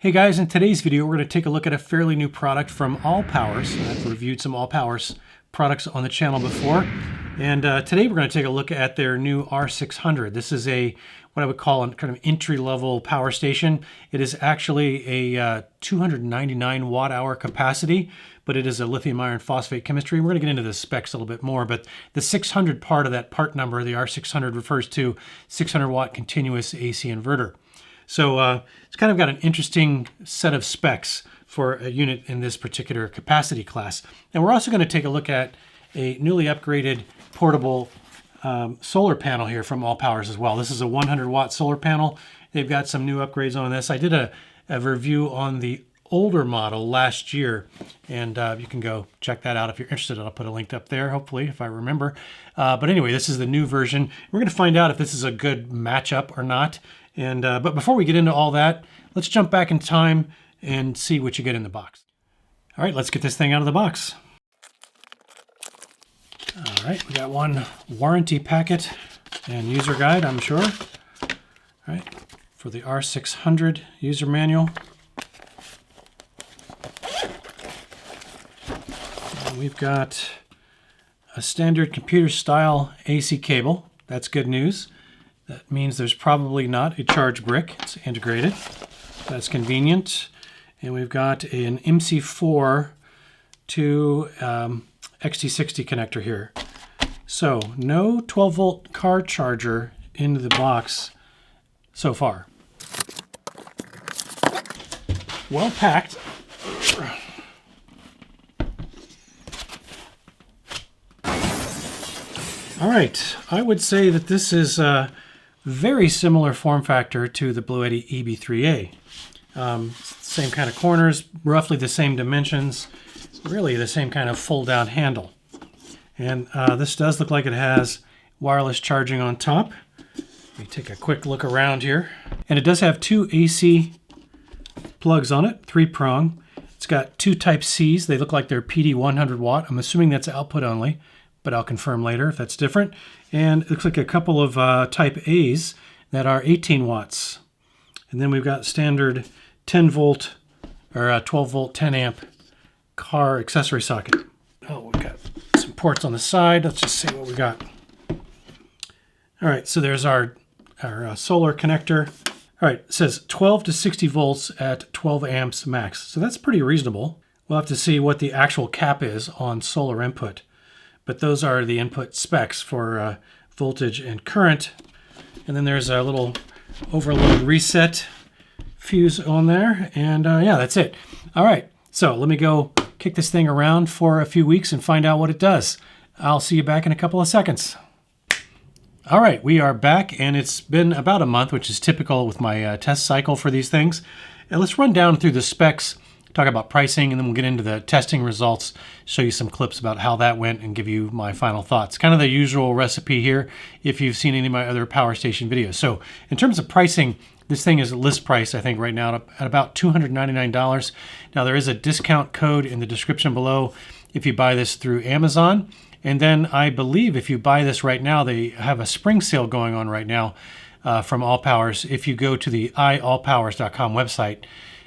Hey guys, in today's video we're going to take a look at a fairly new product from Allpowers. I've reviewed some Allpowers products on the channel before, and today we're going to take a look at their new R600. This is what I would call a kind of entry-level power station. It is actually a 299 watt-hour capacity, but it is a lithium iron phosphate chemistry. We're going to get into the specs a little bit more, but the 600 part of that part number, the R600, refers to 600 watt continuous AC inverter. So it's kind of got an interesting set of specs for a unit in this particular capacity class. And we're also going to take a look at a newly upgraded portable solar panel here from Allpowers as well. This is a 100 watt solar panel. They've got some new upgrades on this. I did a review on the older model last year, and you can go check that out if you're interested. I'll put a link up there, hopefully, if I remember. But anyway, this is the new version. We're going to find out if this is a good matchup or not. And but before we get into all that, let's jump back in time and see what you get in the box. All right, let's get this thing out of the box. All right, we got one warranty packet and user guide, I'm sure. All right, for the R600 user manual. And we've got a standard computer style AC cable. That's good news. That means there's probably not a charge brick. It's integrated. That's convenient. And we've got an MC4 to XT60 connector here. So no 12 volt car charger into the box so far. Well packed. All right, I would say that this is very similar form factor to the Bluetti EB3A. Same kind of corners, roughly the same dimensions, really the same kind of fold-down handle. And this does look like it has wireless charging on top. Let me take a quick look around here. And it does have two AC plugs on it, 3-prong. It's got two Type-Cs. They look like they're PD 100 watt. I'm assuming that's output only, but I'll confirm later if that's different. And it looks like a couple of Type A's that are 18 watts. And then we've got standard 10 volt or 12 volt 10 amp car accessory socket. Oh, we've got some ports on the side. Let's just see what we got. All right, so there's our solar connector. All right, it says 12 to 60 volts at 12 amps max. So that's pretty reasonable. We'll have to see what the actual cap is on solar input. But those are the input specs for voltage and current. And then there's a little overload reset fuse on there. And yeah, that's it. All right, so let me go kick this thing around for a few weeks and find out what it does. I'll see you back in a couple of seconds. All right, we are back, and it's been about a month, which is typical with my test cycle for these things. And let's run down through the specs, talk about pricing, and then we'll get into the testing results, show you some clips about how that went, and give you my final thoughts. Kind of the usual recipe here if you've seen any of my other power station videos. So in terms of pricing, this thing is list price, I think, right now at about $299. Now, there is a discount code in the description below if you buy this through Amazon. And then I believe if you buy this right now, they have a spring sale going on right now from Allpowers. If you go to the iallpowers.com website,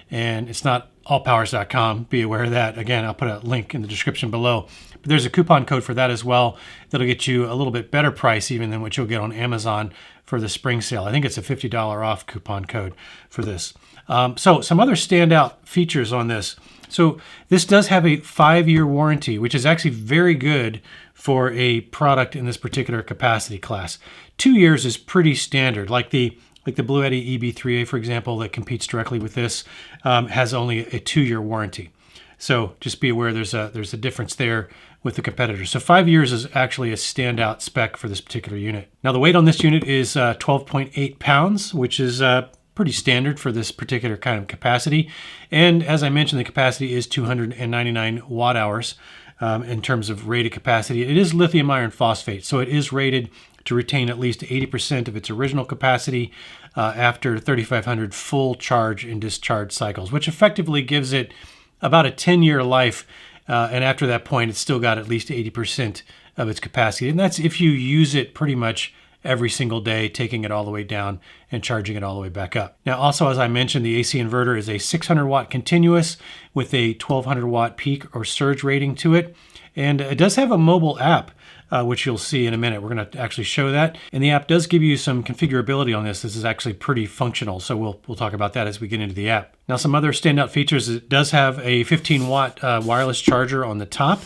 and it's not allpowers.com, be aware of that. Again, I'll put a link in the description below. But there's a coupon code for that as well that'll get you a little bit better price even than what you'll get on Amazon for the spring sale. I think it's a $50 off coupon code for this. So some other standout features on this. So this does have a 5-year warranty, which is actually very good for a product in this particular capacity class. 2 years is pretty standard, like the Bluetti EB3A, for example, that competes directly with this, has only a 2-year warranty. So just be aware there's a difference there with the competitors. So 5 years is actually a standout spec for this particular unit. Now the weight on this unit is 12.8 pounds, which is pretty standard for this particular kind of capacity. And as I mentioned, the capacity is 299 watt hours in terms of rated capacity. It is lithium iron phosphate, so it is rated to retain at least 80% of its original capacity after 3,500 full charge and discharge cycles, which effectively gives it about a 10-year life. And after that point, it's still got at least 80% of its capacity. And that's if you use it pretty much every single day, taking it all the way down and charging it all the way back up. Now, also, as I mentioned, the AC inverter is a 600 watt continuous with a 1200 watt peak or surge rating to it. And it does have a mobile app, which you'll see in a minute. We're going to actually show that. And the app does give you some configurability on this. This is actually pretty functional. So we'll talk about that as we get into the app. Now, some other standout features, it does have a 15 watt wireless charger on the top.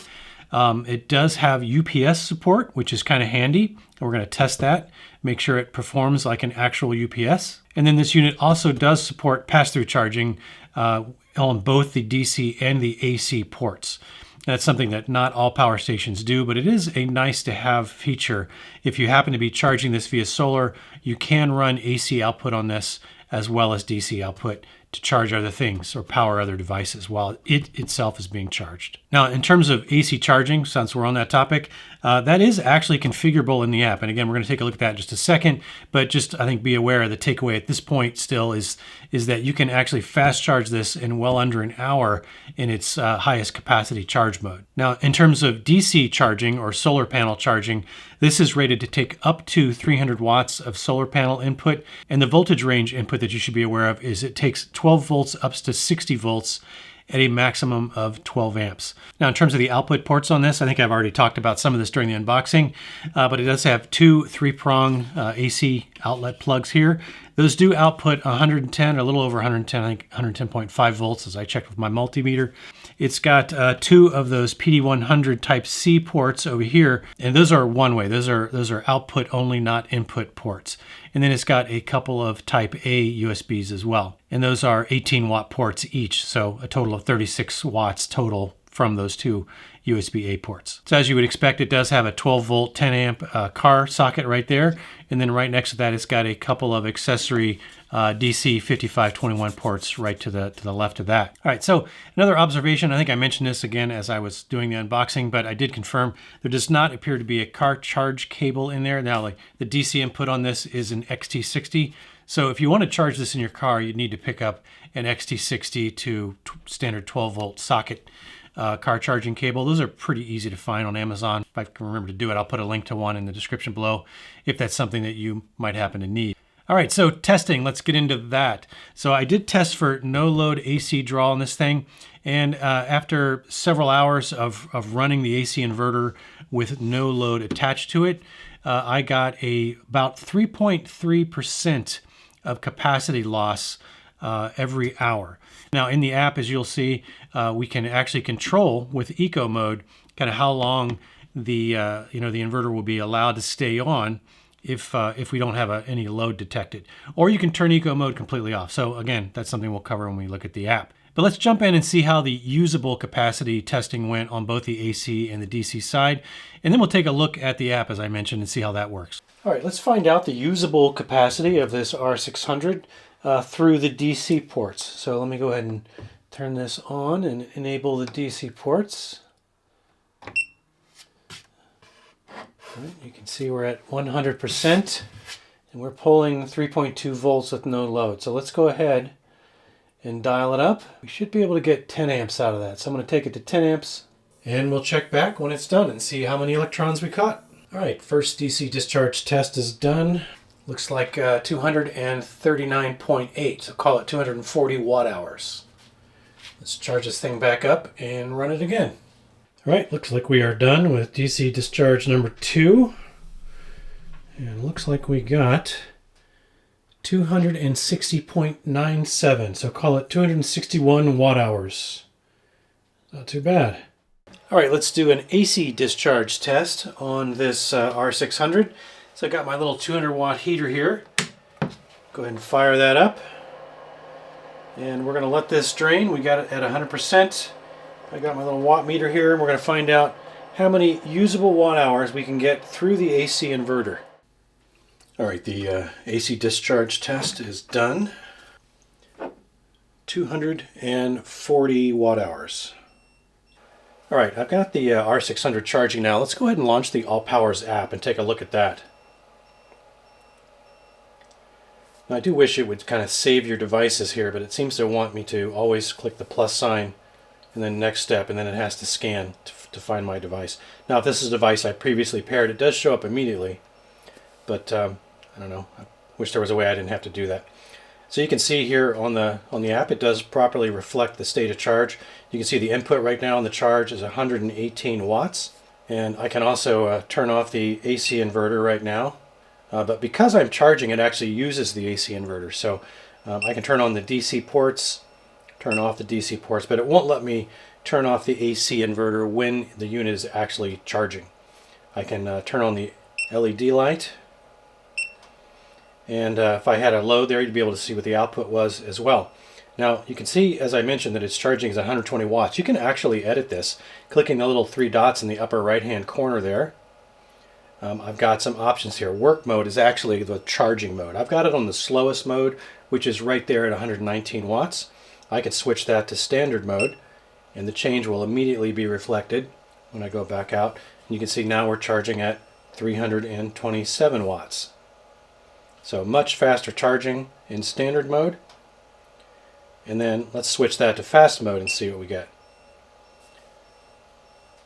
It does have UPS support, which is kind of handy. We're going to test that, make sure it performs like an actual UPS. And then this unit also does support pass-through charging on both the DC and the AC ports. That's something that not all power stations do, but it is a nice to have feature. If you happen to be charging this via solar, you can run AC output on this as well as DC output to charge other things or power other devices while it itself is being charged. Now, in terms of AC charging, since we're on that topic, that is actually configurable in the app. And again, we're going to take a look at that in just a second, but just I think be aware the takeaway at this point still is that you can actually fast charge this in well under an hour in its highest capacity charge mode. Now, in terms of DC charging or solar panel charging, this is rated to take up to 300 watts of solar panel input, and the voltage range input that you should be aware of is it takes 12 volts up to 60 volts at a maximum of 12 amps. Now, in terms of the output ports on this, I think I've already talked about some of this during the unboxing, but it does have two 3-prong AC outlet plugs here. Those do output 110, or a little over 110, I think 110.5 volts as I checked with my multimeter. It's got two of those PD100 type C ports over here, and those are one way. Those are output only, not input ports. And then it's got a couple of type A USBs as well. And those are 18 watt ports each, so a total of 36 watts total from those two USB-A ports. So as you would expect, it does have a 12 volt, 10 amp car socket right there. And then right next to that, it's got a couple of accessory DC 5521 ports right to the left of that. All right, so another observation, I think I mentioned this again as I was doing the unboxing, but I did confirm there does not appear to be a car charge cable in there. Now, like the DC input on this is an XT60. So if you want to charge this in your car, you need to pick up an XT60 to standard 12 volt socket car charging cable. Those are pretty easy to find on Amazon. If I can remember to do it, I'll put a link to one in the description below if that's something that you might happen to need. All right, so testing, let's get into that. So I did test for no load AC draw on this thing. And after several hours of running the AC inverter with no load attached to it, I got about 3.3% of capacity loss every hour. Now in the app, as you'll see, we can actually control with eco mode kind of how long the the inverter will be allowed to stay on if we don't have any load detected. Or you can turn eco mode completely off. So again, that's something we'll cover when we look at the app. But let's jump in and see how the usable capacity testing went on both the AC and the DC side. And then we'll take a look at the app, as I mentioned, and see how that works. All right, let's find out the usable capacity of this R600 through the DC ports. So let me go ahead and turn this on and enable the DC ports. Right, you can see we're at 100% and we're pulling 3.2 volts with no load. So let's go ahead and dial it up. We should be able to get 10 amps out of that. So I'm going to take it to 10 amps and we'll check back when it's done and see how many electrons we caught. All right, first DC discharge test is done. Looks like 239.8, so call it 240 watt hours. Let's charge this thing back up and run it again. All right, looks like we are done with DC discharge number 2. And looks like we got 260.97, so call it 261 watt hours. Not too bad. All right, let's do an AC discharge test on this R600. So I got my little 200 watt heater here. Go ahead and fire that up. And we're gonna let this drain. We got it at 100%. I got my little watt meter here, and we're going to find out how many usable watt hours we can get through the AC inverter. All right, the AC discharge test is done. 240 watt hours. All right, I've got the R600 charging now. Let's go ahead and launch the Allpowers app and take a look at that. Now, I do wish it would kind of save your devices here, but it seems to want me to always click the plus sign and then next step, and then it has to scan to find my device. Now, if this is a device I previously paired, it does show up immediately. but I don't know. I wish there was a way I didn't have to do that. So you can see here on the app, it does properly reflect the state of charge. You can see the input right now on the charge is 118 watts. And I can also turn off the AC inverter right now. But because I'm charging, it actually uses the AC inverter. So I can turn on the DC ports, turn off the DC ports, but it won't let me turn off the AC inverter when the unit is actually charging. I can turn on the LED light. And if I had a load there, you'd be able to see what the output was as well. Now you can see, as I mentioned, that it's charging is 120 watts. You can actually edit this, clicking the little 3 dots in the upper right hand corner there. I've got some options here. Work mode is actually the charging mode. I've got it on the slowest mode, which is right there at 119 watts. I could switch that to standard mode, and the change will immediately be reflected when I go back out. And you can see now we're charging at 327 watts. So much faster charging in standard mode. And then let's switch that to fast mode and see what we get.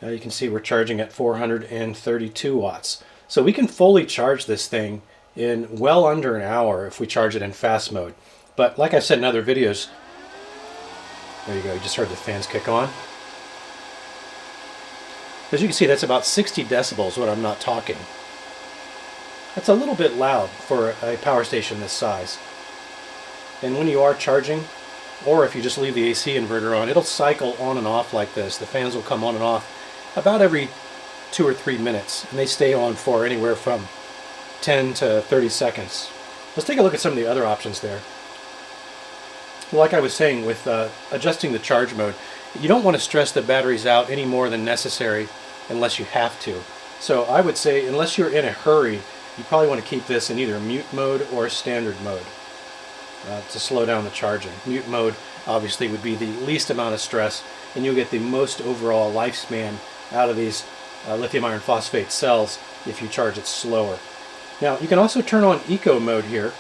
Now you can see we're charging at 432 watts. So we can fully charge this thing in well under an hour if we charge it in fast mode. But like I've said in other videos, there you go, you just heard the fans kick on. As you can see, that's about 60 decibels when I'm not talking. That's a little bit loud for a power station this size. And when you are charging, or if you just leave the AC inverter on, it'll cycle on and off like this. The fans will come on and off about every 2 or 3 minutes, and they stay on for anywhere from 10 to 30 seconds. Let's take a look at some of the other options there. Like I was saying, with adjusting the charge mode, you don't want to stress the batteries out any more than necessary unless you have to. So I would say, unless you're in a hurry, you probably want to keep this in either mute mode or standard mode to slow down the charging. Mute mode obviously would be the least amount of stress, and you'll get the most overall lifespan out of these lithium iron phosphate cells if you charge it slower. Now you can also turn on eco mode here,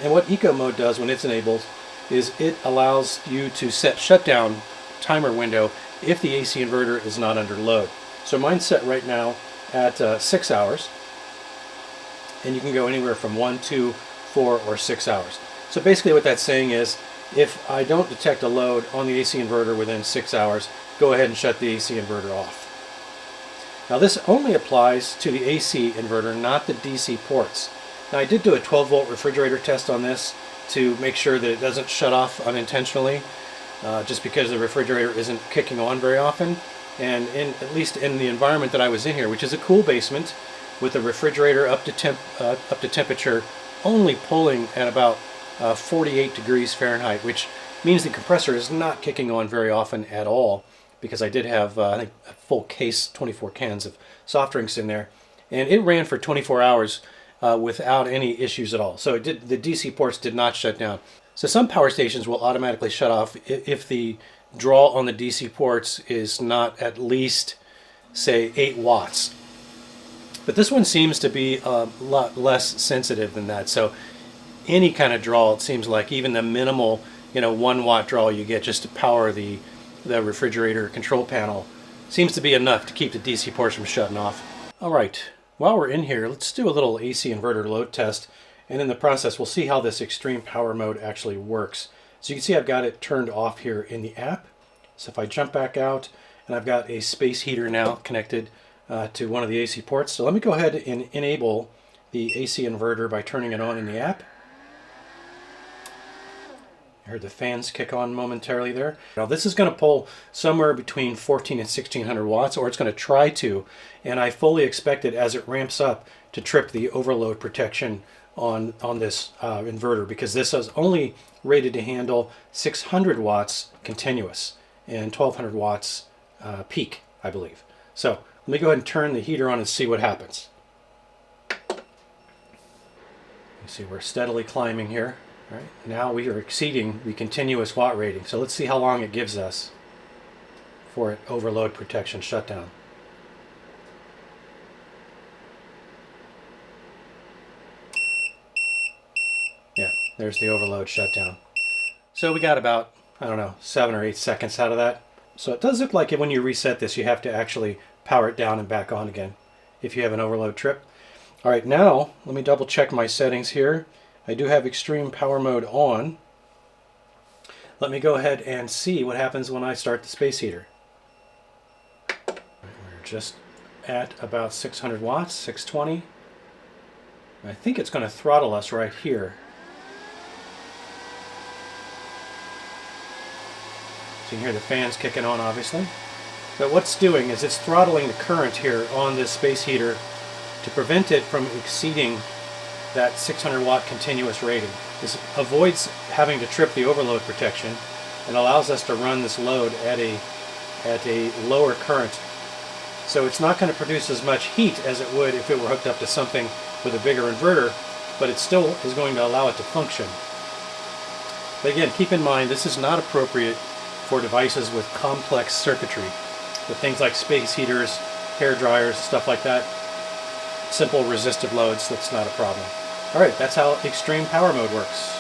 and what eco mode does when it's enabled is it allows you to set shutdown timer window if the AC inverter is not under load. So mine's set right now at 6 hours, and you can go anywhere from 1, 2, 4, or 6 hours. So basically what that's saying is, if I don't detect a load on the AC inverter within 6 hours, go ahead and shut the AC inverter off. Now this only applies to the AC inverter, not the DC ports. Now I did do a 12 volt refrigerator test on this to make sure that it doesn't shut off unintentionally, just because the refrigerator isn't kicking on very often. And at least in the environment that I was in here, which is a cool basement, with the refrigerator up to temperature only pulling at about 48 degrees Fahrenheit, which means the compressor is not kicking on very often at all, because I did have I think a full case, 24 cans of soft drinks in there, and it ran for 24 hours without any issues at all. So the DC ports did not shut down. So some power stations will automatically shut off if the draw on the DC ports is not at least, say, 8 watts. But this one seems to be a lot less sensitive than that. So any kind of draw, it seems like, even the minimal 1 watt draw you get just to power the refrigerator control panel, seems to be enough to keep the DC ports from shutting off. All right, while we're in here, let's do a little AC inverter load test, and in the process we'll see how this extreme power mode actually works. So you can see I've got it turned off here in the app. So if I jump back out, and I've got a space heater now connected to one of the AC ports. So let me go ahead and enable the AC inverter by turning it on in the app. I heard the fans kick on momentarily there. Now this is going to pull somewhere between 14 and 1600 watts, or it's going to try to, and I fully expect it, as it ramps up, to trip the overload protection on this inverter, because this is only rated to handle 600 watts continuous and 1200 watts peak, I believe. So let me go ahead and turn the heater on and see what happens. You see we're steadily climbing here. All right, now we are exceeding the continuous watt rating. So let's see how long it gives us for overload protection shutdown. Yeah, there's the overload shutdown. So we got about, I don't know, 7 or 8 seconds out of that. So it does look like when you reset this, you have to actually power it down and back on again if you have an overload trip. All right, now let me double check my settings here. I do have extreme power mode on. Let me go ahead and see what happens when I start the space heater. We're just at about 600 watts, 620. I think it's going to throttle us right here. So you can hear the fans kicking on, obviously. But what's doing is it's throttling the current here on this space heater to prevent it from exceeding that 600 watt continuous rating. This avoids having to trip the overload protection and allows us to run this load at a lower current. So it's not going to produce as much heat as it would if it were hooked up to something with a bigger inverter, but it still is going to allow it to function. But again, keep in mind this is not appropriate for devices with complex circuitry, with things like space heaters, hair dryers, stuff like that. Simple resistive loads, that's not a problem. All right, that's how extreme power mode works.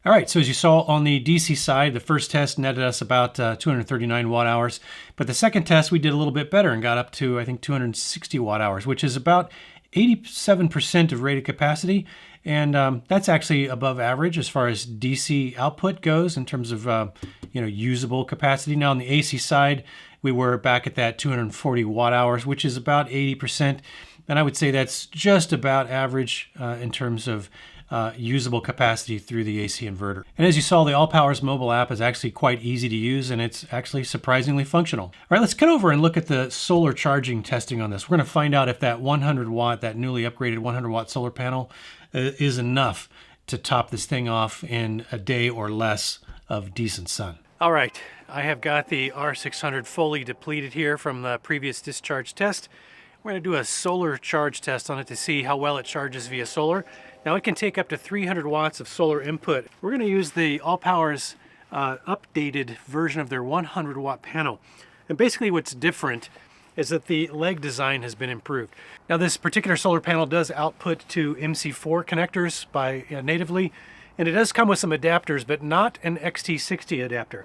All right, so as you saw on the DC side, the first test netted us about 239 watt hours, but the second test we did a little bit better and got up to, I think, 260 watt hours, which is about 87% of rated capacity, and that's actually above average as far as DC output goes in terms of usable capacity. Now on the AC side, we were back at that 240 watt hours, which is about 80%, and I would say that's just about average in terms of usable capacity through the AC inverter. And as you saw, the Allpowers mobile app is actually quite easy to use, and it's actually surprisingly functional. All right, let's cut over and look at the solar charging testing on this. We're going to find out if that 100 watt, that newly upgraded 100 watt solar panel is enough to top this thing off in a day or less of decent sun. All right, I have got the R600 fully depleted here from the previous discharge test. We're going to do a solar charge test on it to see how well it charges via solar. Now it can take up to 300 watts of solar input. We're going to use the Allpowers updated version of their 100 watt panel. And basically what's different is that the leg design has been improved. Now this particular solar panel does output to MC4 connectors by natively, and it does come with some adapters, but not an XT60 adapter.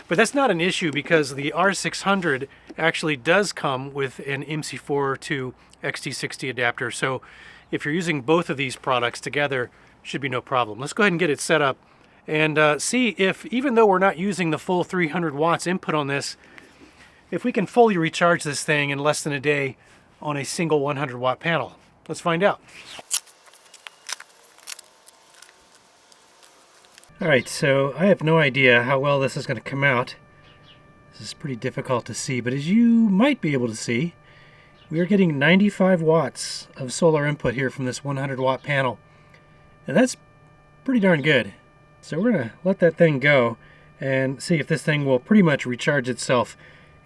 But that's not an issue because the R600 actually does come with an MC4 to XT60 adapter. So if you're using both of these products together, should be no problem. Let's go ahead and get it set up and see if, even though we're not using the full 300 watts input on this, if we can fully recharge this thing in less than a day on a single 100 watt panel. Let's find out. All right, so I have no idea how well this is going to come out. This is pretty difficult to see, but as you might be able to see, we are getting 95 watts of solar input here from this 100 watt panel. And that's pretty darn good. So we're going to let that thing go and see if this thing will pretty much recharge itself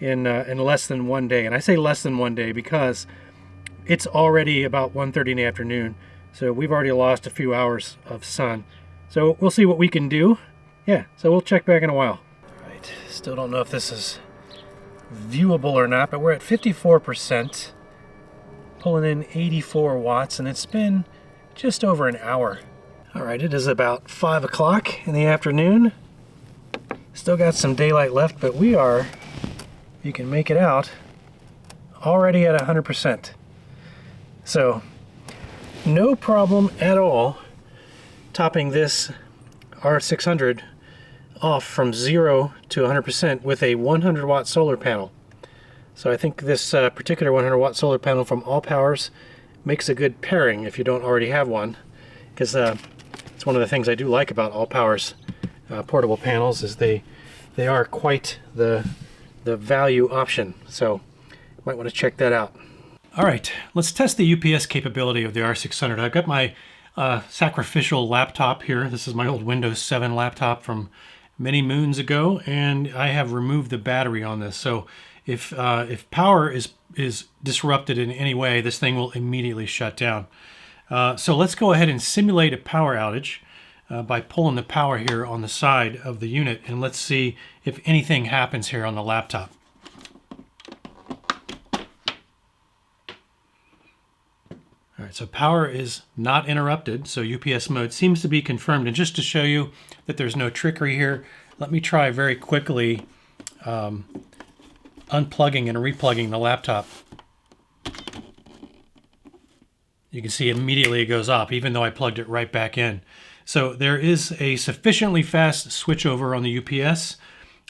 in less than 1 day. And I say less than 1 day because it's already about 1:30 in the afternoon. So we've already lost a few hours of sun. So we'll see what we can do. Yeah, so we'll check back in a while. All right, still don't know if this is viewable or not, but we're at 54%, pulling in 84 watts, and it's been just over an hour. All right, it is about 5 o'clock in the afternoon. Still got some daylight left, but we are, you can make it out, already at 100%. So no problem at all topping this R600 off from 0 to 100% with a 100 watt solar panel. So I think this particular 100 watt solar panel from Allpowers makes a good pairing if you don't already have one, because it's one of the things I do like about Allpowers portable panels is they are quite the value option. So you might want to check that out. All right, let's test the UPS capability of the R600. I've got my sacrificial laptop here. This is my old Windows 7 laptop from many moons ago, and I have removed the battery on this. So if power is disrupted in any way, this thing will immediately shut down. So let's go ahead and simulate a power outage by pulling the power here on the side of the unit, and let's see if anything happens here on the laptop. All right, so power is not interrupted, so UPS mode seems to be confirmed. And just to show you that there's no trickery here, let me try very quickly unplugging and replugging the laptop. You can see immediately it goes off, even though I plugged it right back in. So there is a sufficiently fast switchover on the UPS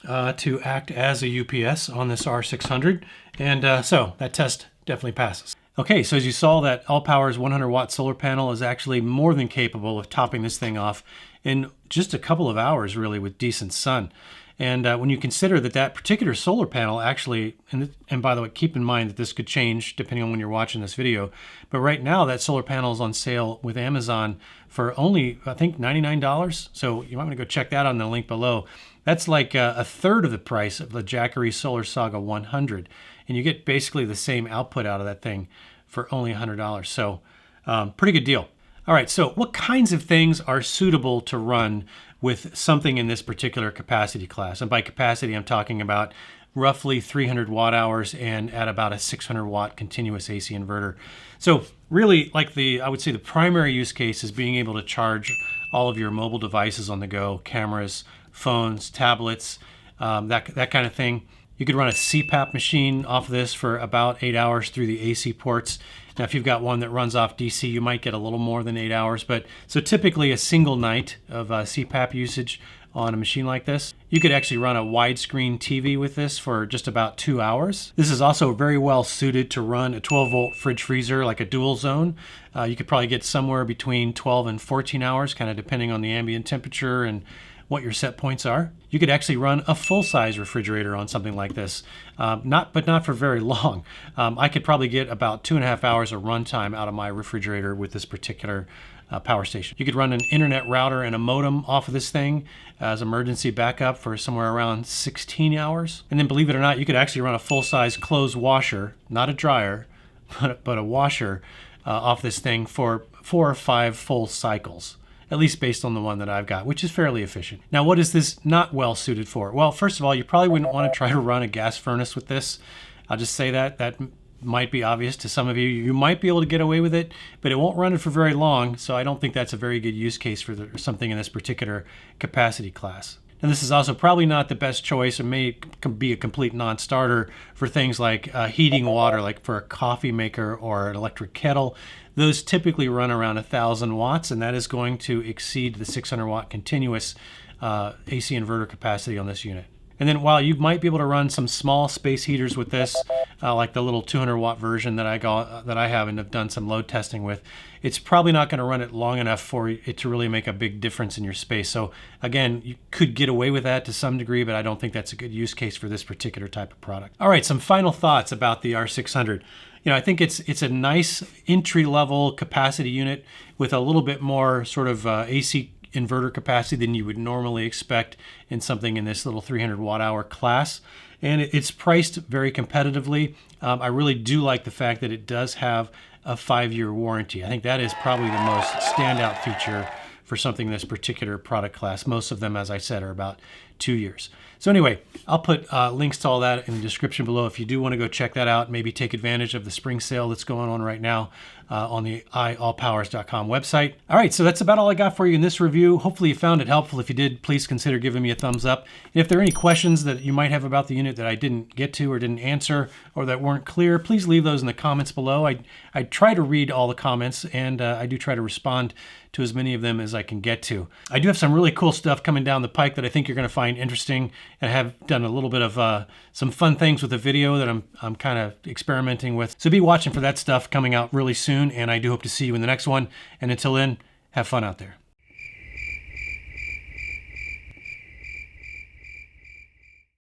to act as a UPS on this R600. And so that test definitely passes. Okay, so as you saw, that Allpowers 100 watt solar panel is actually more than capable of topping this thing off in just a couple of hours, really, with decent sun. And when you consider that that particular solar panel actually, and by the way, keep in mind that this could change depending on when you're watching this video, but right now that solar panel is on sale with Amazon for only, I think, $99. So you might want to go check that on the link below. That's like a third of the price of the Jackery Solar Saga 100. And you get basically the same output out of that thing for only $100. So pretty good deal. All right, so what kinds of things are suitable to run with something in this particular capacity class? And by capacity, I'm talking about roughly 300 watt hours and at about a 600 watt continuous AC inverter. So really, like I would say the primary use case is being able to charge all of your mobile devices on the go, cameras, phones, tablets, that kind of thing. You could run a CPAP machine off of this for about 8 hours through the AC ports. Now, if you've got one that runs off DC, you might get a little more than 8 hours. But so typically a single night of CPAP usage on a machine like this. You could actually run a widescreen TV with this for just about 2 hours. This is also very well suited to run a 12-volt fridge freezer, like a dual zone. You could probably get somewhere between 12 and 14 hours, kind of depending on the ambient temperature and what your set points are. You could actually run a full-size refrigerator on something like this, but not for very long. I could probably get about 2.5 hours of runtime out of my refrigerator with this particular power station. You could run an internet router and a modem off of this thing as emergency backup for somewhere around 16 hours. And then, believe it or not, you could actually run a full-size clothes washer, not a dryer, but a washer off this thing for 4 or 5 full cycles, at least based on the one that I've got, which is fairly efficient. Now, what is this not well suited for? Well, first of all, you probably wouldn't want to try to run a gas furnace with this. I'll just say that. That might be obvious to some of you. You might be able to get away with it, but it won't run it for very long, so I don't think that's a very good use case for something in this particular capacity class. And this is also probably not the best choice. It may be a complete non-starter for things like heating water, like for a coffee maker or an electric kettle. Those typically run around 1,000 watts, and that is going to exceed the 600 watt continuous AC inverter capacity on this unit. And then while you might be able to run some small space heaters with this, like the little 200 watt version that I have and have done some load testing with, it's probably not going to run it long enough for it to really make a big difference in your space. So again, you could get away with that to some degree, but I don't think that's a good use case for this particular type of product. All right, some final thoughts about the R600. I think it's a nice entry-level capacity unit with a little bit more sort of AC inverter capacity than you would normally expect in something in this little 300 watt hour class. And it's priced very competitively. I really do like the fact that it does have a 5-year warranty. I think that is probably the most standout feature for something in this particular product class. Most of them, as I said, are about 2 years. So anyway, I'll put links to all that in the description below if you do want to go check that out, maybe take advantage of the spring sale that's going on right now on the allpowers.com website. All right, so that's about all I got for you in this review. Hopefully you found it helpful. If you did, please consider giving me a thumbs up. And if there are any questions that you might have about the unit that I didn't get to or didn't answer or that weren't clear, please leave those in the comments below. I try to read all the comments, and I do try to respond to as many of them as I can get to. I do have some really cool stuff coming down the pike that I think you're going to find interesting, and I have done a little bit of some fun things with the video that I'm kind of experimenting with. So be watching for that stuff coming out really soon, and I do hope to see you in the next one. And until then, have fun out there.